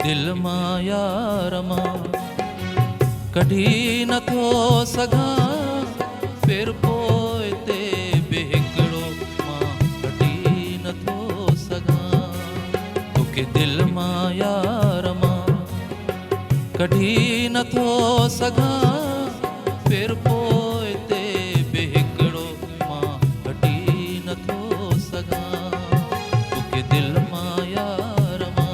दिल मां यार मां कढी नथो सघां, फिर पोइ ते बि हिकिड़ो मां कढी नथो सघां। तोखे दिल मां यार मां कढी नथो सघां, फिर पोइ ते बि हिकिड़ो मां कढी नथो सघां। तोखे दिल मां यार मां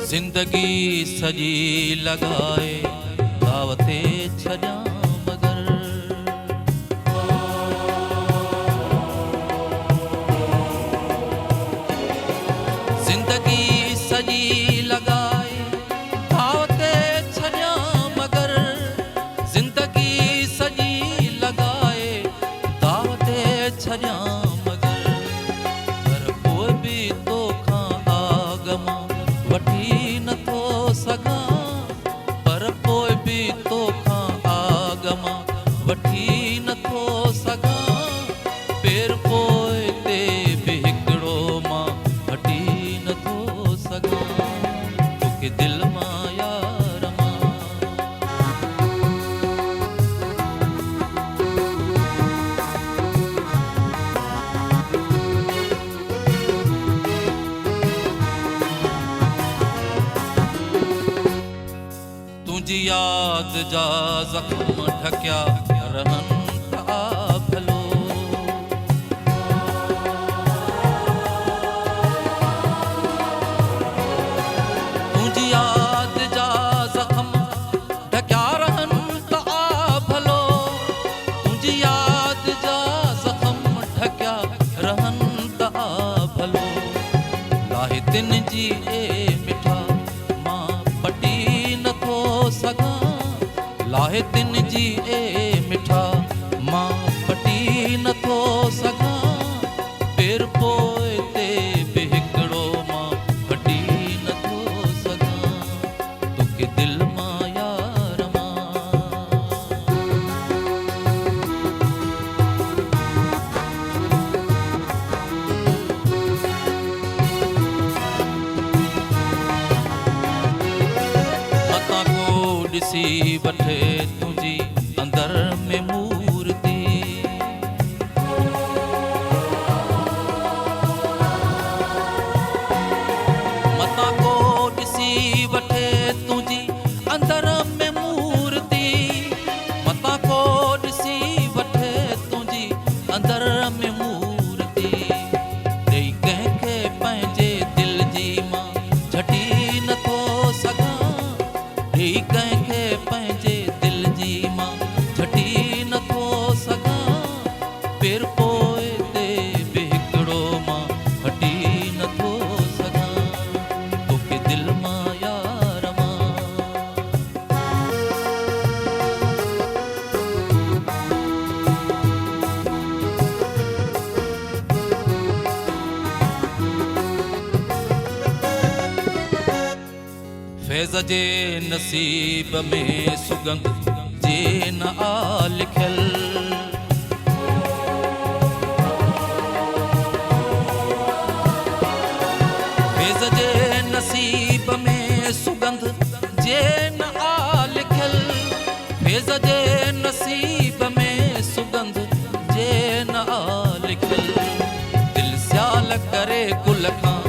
जिंदगी सजी लगाए दावते छॾियां मगर, जिंदगी सजी लगाए दावते छॾियां मगर, जिंदगी सजी लगाए दावते छॾियां मगर, पर पोइ बि तोखां आग मां वठी नथो सघां, पर पोइ बि तोखां आग मां वठी नथो सघां। पेर पोइ ते बि हिकिड़ो मां वठी नथो सघां। तोखे दिल मां यार मां तुंहिंजी याद जा ज़ख्म ढकिया रहनि था भलो, तुंहिंजी याद जा ज़ख्म ढकिया रहनि था भलो, तुंहिंजी याद जा ज़ख्म ढकिया रहनि था भलो। लाहे तिन जी ए मिठा मां पटी नथो सघां, लाहे तिन जी ए मिठा मां पटी नथो सघां। पेर पोइ ते बि हिकिड़ो मां पटी नथो सघां। तोखे दिल मां यार मां मतां को ॾिसी वठे तुंहिंजी अंदर में मूर्ति, मतां को ॾिसी वठे तुंहिंजी अंदर में मूर्ति, मतां को ॾिसी वठे तुंहिंजी अंदर में मूर्ति। ॾेई कंहिंखे पंहिंजे दिल जी मां झटी नथो सघां, ॾेई कंहिंखे पंहिंजे दिल जी मां झटी नथो सघां। पेर पोइ ते बि हिकिड़ो मां हटी नथो सघां। तोखे दिल मां यार मां फैज़ जे नसीब में सुगंध जे न आ लिखियल, फैज़ जे नसीब में सुगंध जे न आ लिखियल, फैज़ जे नसीब में सुगंध जे न आ लिखियल। दिल स्याल करे गुल खां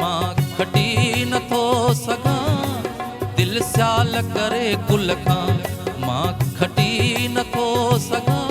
मां खटी नथो सघां, दिल स्याल करे गुल खां मां खटी नथो सघां।